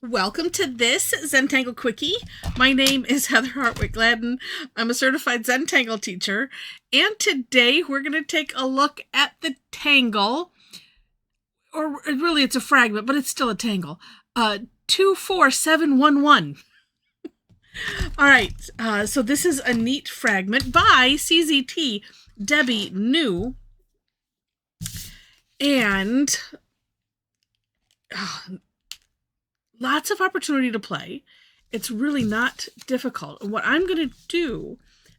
Welcome to this Zentangle Quickie. My name is Heather Hartwick Gladden. I'm a certified Zentangle teacher, and today we're going to take a look at the tangle, or really it's a fragment, but it's still a tangle. 24711. All right, so this is a neat fragment by CZT Debbie new, and lots of opportunity to play. It's really not difficult. And what I'm going to do,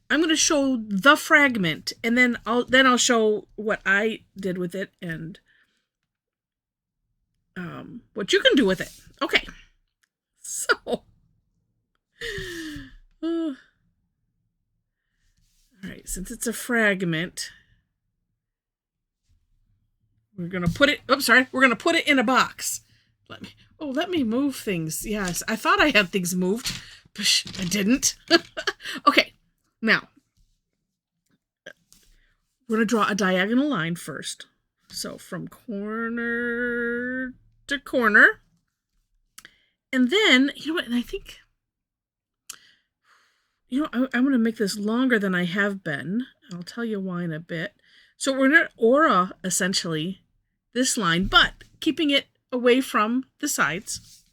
I'm going to show the fragment, and then I'll show what I did with it and what you can do with it. Okay. So, all right, since it's a fragment, we're going to put it, we're going to put it in a box. Let me move things. Yes, I thought I had things moved. I didn't. Okay, now, we're going to draw a diagonal line first. So from corner to corner. And then, you know what, and I think, I'm going to make this longer than I have been. I'll tell you why in a bit. So we're going to aura, essentially, this line, but keeping it away from the sides.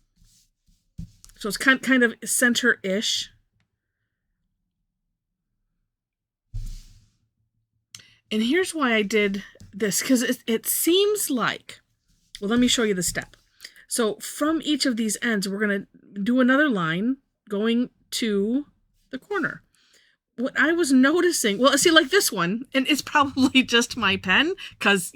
So it's kind of center-ish. And here's why I did this, because it seems like, well, let me show you the step. So from each of these ends, we're going to do another line going to the corner. What I was noticing, well, see, like this one, and it's probably just my pen, because,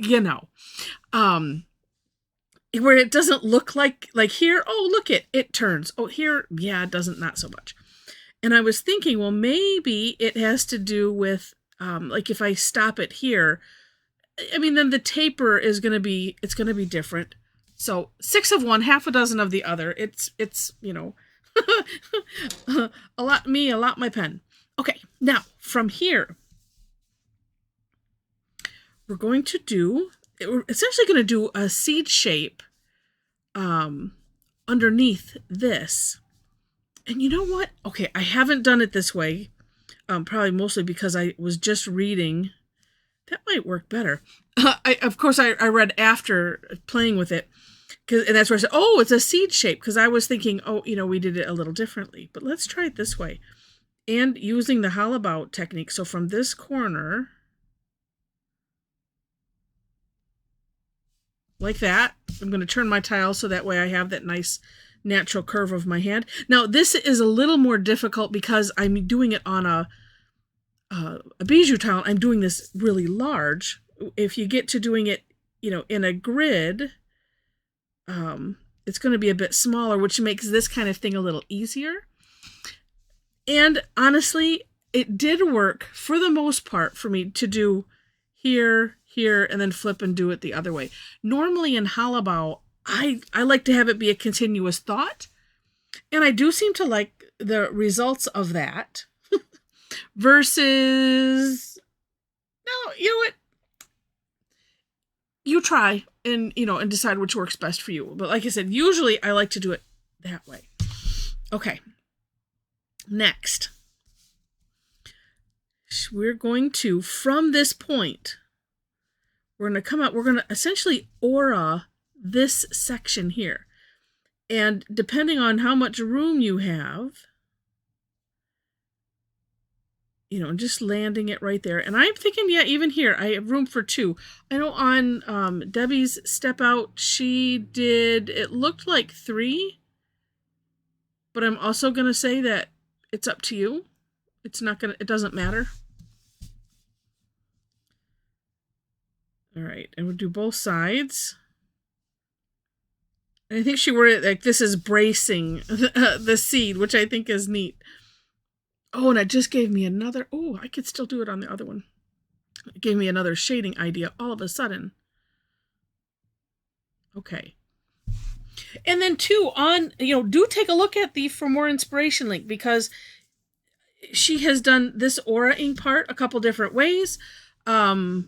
where it doesn't look like here, oh, look, it turns. Oh, here, yeah, it doesn't, not so much. And I was thinking, well, maybe it has to do with, like if I stop it here, I mean, then the taper is going to be, it's going to be different. So 6 of one, half a dozen of the other. It's a lot me, a lot my pen. Okay, now from here, we're going to do, we're essentially going to do a seed shape underneath this. And you know what? Okay, I haven't done it this way, probably mostly because I was just reading. That might work better. Of course, I read after playing with it, and that's where I said, oh, it's a seed shape, because I was thinking, oh, we did it a little differently. But let's try it this way. And using the hollabout technique. So from this corner, like that, I'm going to turn my tile so that way I have that nice natural curve of my hand. Now, this is a little more difficult because I'm doing it on a bijou tile. I'm doing this really large. If you get to doing it, in a grid, it's going to be a bit smaller, which makes this kind of thing a little easier. And honestly, it did work for the most part for me to do here, and then flip and do it the other way. Normally in hollabout, I like to have it be a continuous thought. And I do seem to like the results of that versus, no, you know what? You try and, and decide which works best for you. But like I said, usually I like to do it that way. Okay. Next, we're going to, from this point, we're going to come out, we're going to essentially aura this section here. And depending on how much room you have, just landing it right there. And I'm thinking, yeah, even here, I have room for 2. I know on Debbie's step out, she did, it looked like 3. But I'm also going to say that it's up to you. It doesn't matter. All right, and we'll do both sides. And I think she worded it like this is bracing the seed, which I think is neat. Oh, and it just gave me another, oh, I could still do it on the other one. It gave me another shading idea all of a sudden. Okay. And then too, do take a look at the For More Inspiration link, because she has done this aura-ing part a couple different ways. I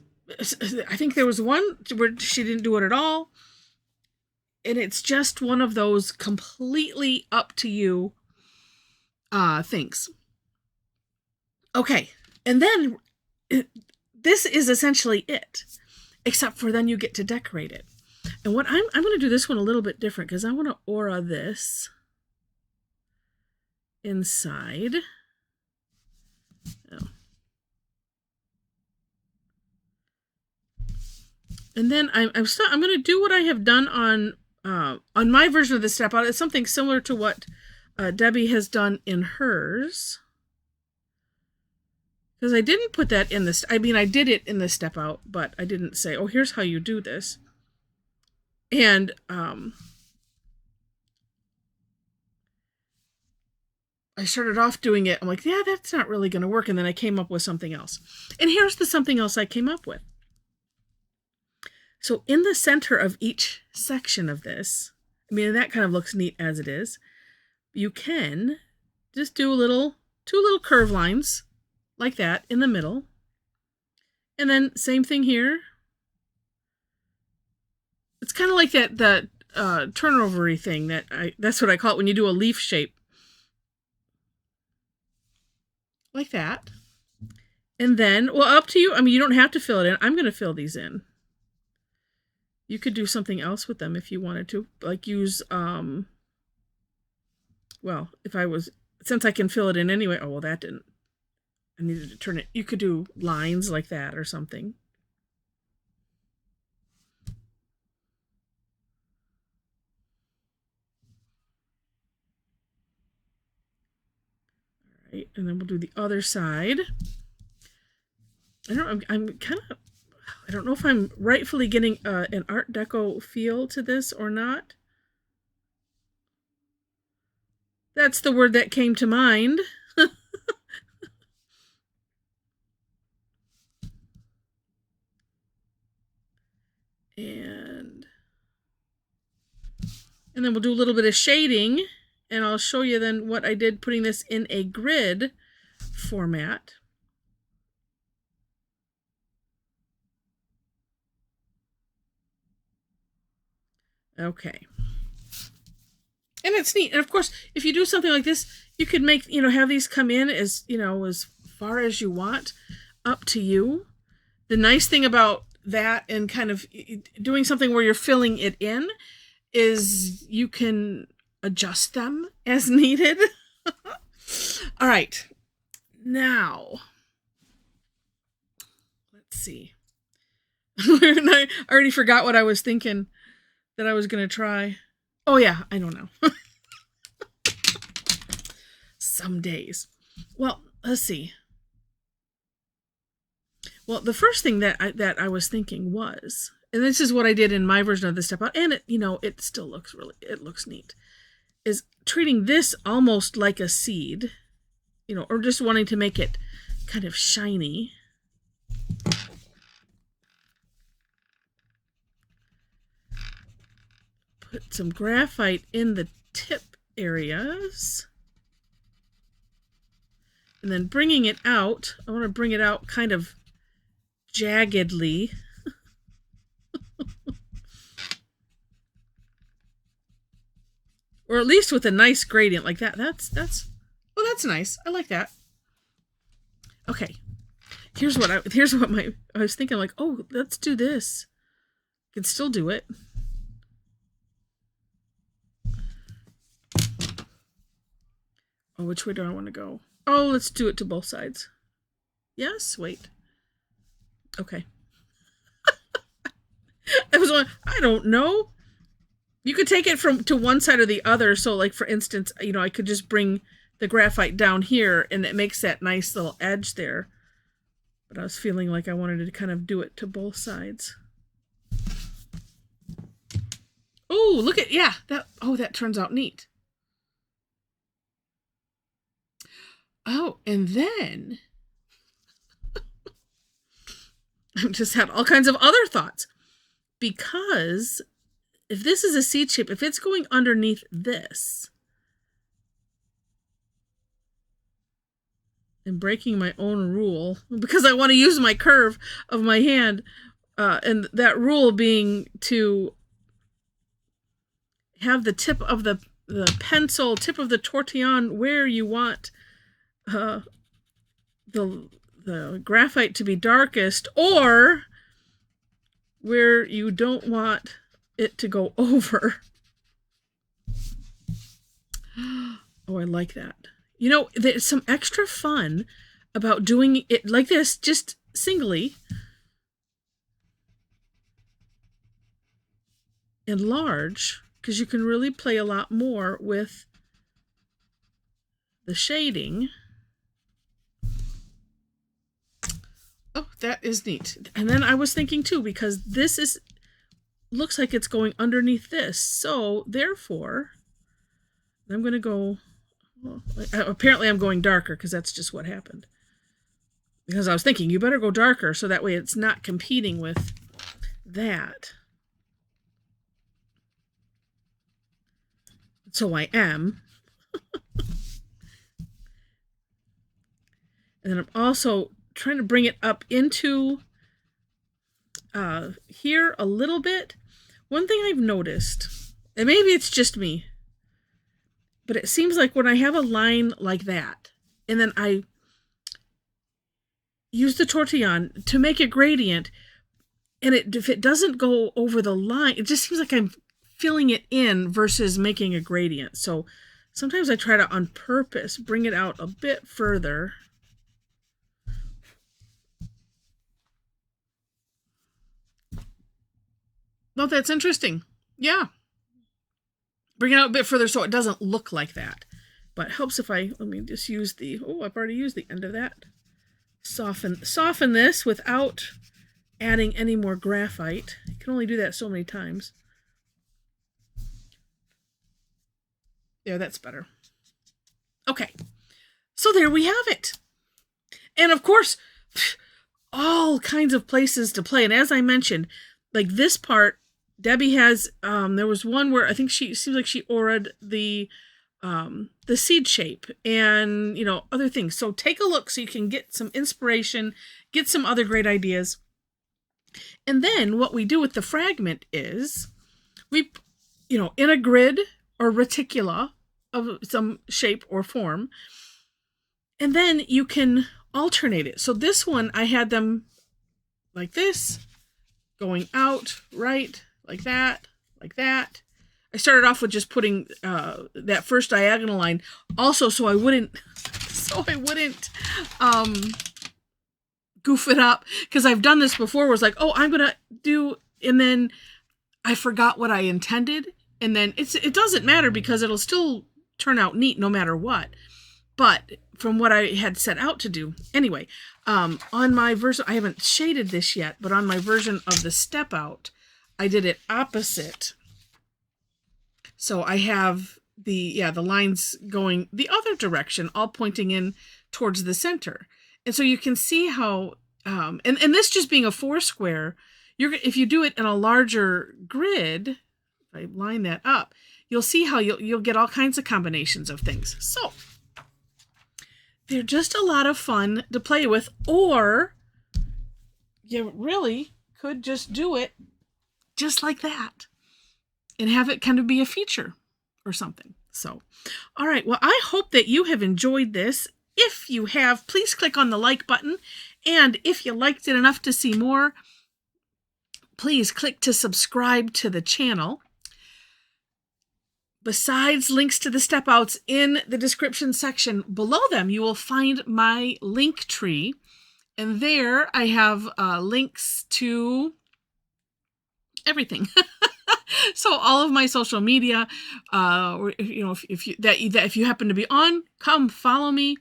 think there was one where she didn't do it at all. it's just one of those completely up to you things. Okay, and then this is essentially it, except for then you get to decorate it. And what I'm going to do this one a little bit different, because I want to aura this inside. Oh. And then I'm going to do what I have done on my version of the step out. It's something similar to what Debbie has done in hers. Because I didn't put that in this. I mean, I did it in the step out, but I didn't say, oh, here's how you do this. And I started off doing it. I'm like, yeah, that's not really going to work. And then I came up with something else. And here's the something else I came up with. So in the center of each section of this, I mean, that kind of looks neat as it is. You can just do two little curve lines like that in the middle. And then same thing here. It's kind of like that turnover-y thing that's what I call it when you do a leaf shape. Like that. And then, well, up to you. I mean, you don't have to fill it in. I'm going to fill these in. You could do something else with them if you wanted to, like use, well, since I can fill it in anyway. Oh, well, that didn't. I needed to turn it. You could do lines like that or something. All right, and then we'll do the other side. I'm kind of, I don't know if I'm rightfully getting an Art Deco feel to this or not. That's the word that came to mind. And then we'll do a little bit of shading, and I'll show you then what I did putting this in a grid format. Okay. And it's neat. And of course, if you do something like this, you could make, have these come in as, as far as you want, up to you. The nice thing about that and kind of doing something where you're filling it in is you can adjust them as needed. All right. Now, let's see. I already forgot what I was thinking that I was going to try. Oh, yeah, I don't know. Some days. Well, let's see. Well, the first thing that I was thinking was, and this is what I did in my version of the step out, and it still looks it looks neat, is treating this almost like a seed, or just wanting to make it kind of shiny. Put some graphite in the tip areas. And then bringing it out, I want to bring it out kind of jaggedly. Or at least with a nice gradient like that. That's nice. I like that. Okay. Here's what I was thinking, like, oh, let's do this. I can still do it. Oh, which way do I want to go? Oh, let's do it to both sides. Yes, wait. Okay. I don't know. You could take it to one side or the other. So like, for instance, I could just bring the graphite down here and it makes that nice little edge there. But I was feeling like I wanted to kind of do it to both sides. Oh, look at, yeah, that turns out neat. Oh, and then I've just had all kinds of other thoughts. Because if this is a seed shape, if it's going underneath this, and breaking my own rule, because I want to use my curve of my hand, and that rule being to have the tip of the pencil, tip of the tortillon where you want the graphite to be darkest, or where you don't want it to go over. Oh, I like that. You know, there's some extra fun about doing it like this, just singly and large, because you can really play a lot more with the shading. Oh, that is neat. And then I was thinking too, because this looks like it's going underneath this, so therefore I'm going to go, well, apparently I'm going darker because that's just what happened. Because I was thinking you better go darker so that way it's not competing with that. So I am. And then I'm also trying to bring it up into here a little bit. One thing I've noticed, and maybe it's just me, but it seems like when I have a line like that, and then I use the tortillon to make a gradient, and if it doesn't go over the line, it just seems like I'm filling it in versus making a gradient. So sometimes I try to, on purpose, bring it out a bit further. Oh, that's interesting. Yeah. Bring it out a bit further so it doesn't look like that. But it helps if let me just use I've already used the end of that. Soften this without adding any more graphite. You can only do that so many times. There, that's better. Okay. So there we have it. And of course, all kinds of places to play. And as I mentioned, like this part, Debbie has, there was one where I think seems like she auraed the seed shape and, other things. So take a look so you can get some inspiration, get some other great ideas. And then what we do with the fragment is we, in a grid or reticula of some shape or form, and then you can alternate it. So this one, I had them like this, going out, right, like that, like that. I started off with just putting that first diagonal line also so I wouldn't goof it up, because I've done this before where it's like, oh, I'm gonna do, and then I forgot what I intended, and then it doesn't matter because it'll still turn out neat no matter what. But from what I had set out to do anyway, on my version, I haven't shaded this yet, but on my version of the step out, I did it opposite. So I have the lines going the other direction, all pointing in towards the center. And so you can see how, and this just being a 4 square, if you do it in a larger grid, if I line that up, you'll see how you'll get all kinds of combinations of things. So they're just a lot of fun to play with, or you really could just do it just like that and have it kind of be a feature or something. So, all right. Well, I hope that you have enjoyed this. If you have, please click on the like button. And if you liked it enough to see more, please click to subscribe to the channel. Besides links to the step outs in the description section below them, you will find my link tree. And there I have links to everything. So all of my social media, if you happen to be on, come follow me.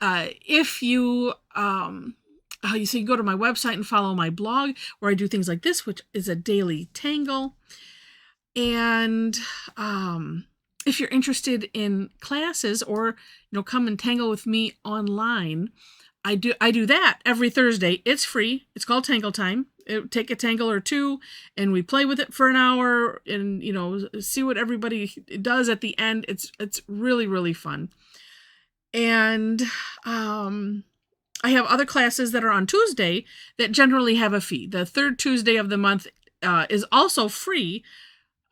If you you go to my website and follow my blog where I do things like this, which is a daily tangle. And if you're interested in classes or come and tangle with me online, I do that every Thursday. It's free. It's called Tangle Time. Take a tangle or two and we play with it for an hour and see what everybody does at the end. It's really, really fun. And I have other classes that are on Tuesday that generally have a fee. The third Tuesday of the month is also free.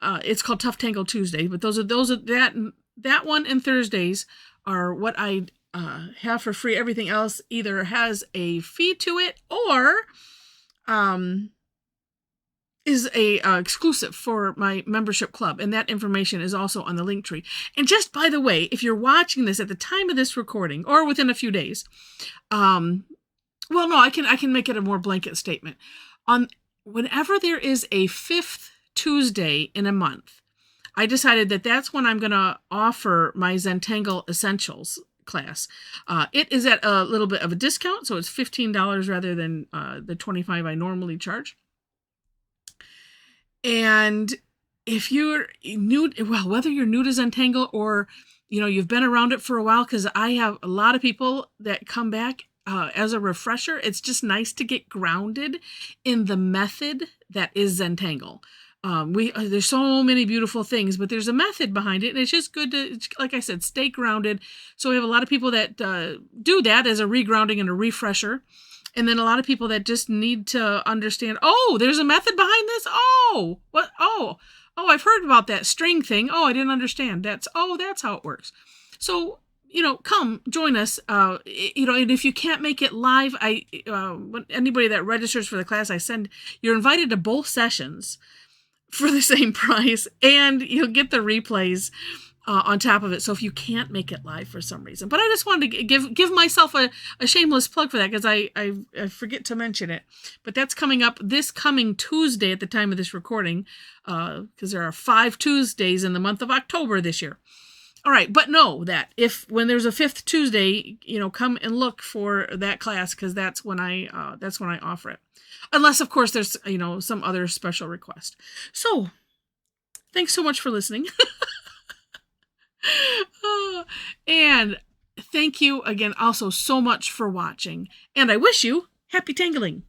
It's called Tough Tangle Tuesday, but those are that one and Thursdays are what I have for free. Everything else either has a fee to it or is a exclusive for my membership club, and that information is also on the link tree. And just by the way, if you're watching this at the time of this recording or within a few days, well, no, I can make it a more blanket statement. On whenever there is a 5th Tuesday in a month, I decided that that's when I'm going to offer my Zentangle Essentials class. It is at a little bit of a discount, so it's $15 rather than the $25 I normally charge. And if you're new, well, whether you're new to Zentangle or, you've been around it for a while, because I have a lot of people that come back as a refresher. It's just nice to get grounded in the method that is Zentangle. There's so many beautiful things, but there's a method behind it, and it's just good to, like I said, stay grounded. So we have a lot of people that do that as a regrounding and a refresher. And then a lot of people that just need to understand, oh, there's a method behind this. Oh, what? Oh, I've heard about that string thing. Oh, I didn't understand. That's how it works. So, come join us. And if you can't make it live, anybody that registers for the class, you're invited to both sessions for the same price, and you'll get the replays on top of it. So if you can't make it live for some reason, but I just wanted to give myself a shameless plug for that, because I forget to mention it, but that's coming up this coming Tuesday at the time of this recording, because there are 5 Tuesdays in the month of October this year. All right, but know that when there's a 5th Tuesday, come and look for that class, because that's when I offer it, unless of course there's some other special request. So thanks so much for listening. And thank you again also so much for watching, and I wish you happy tangling.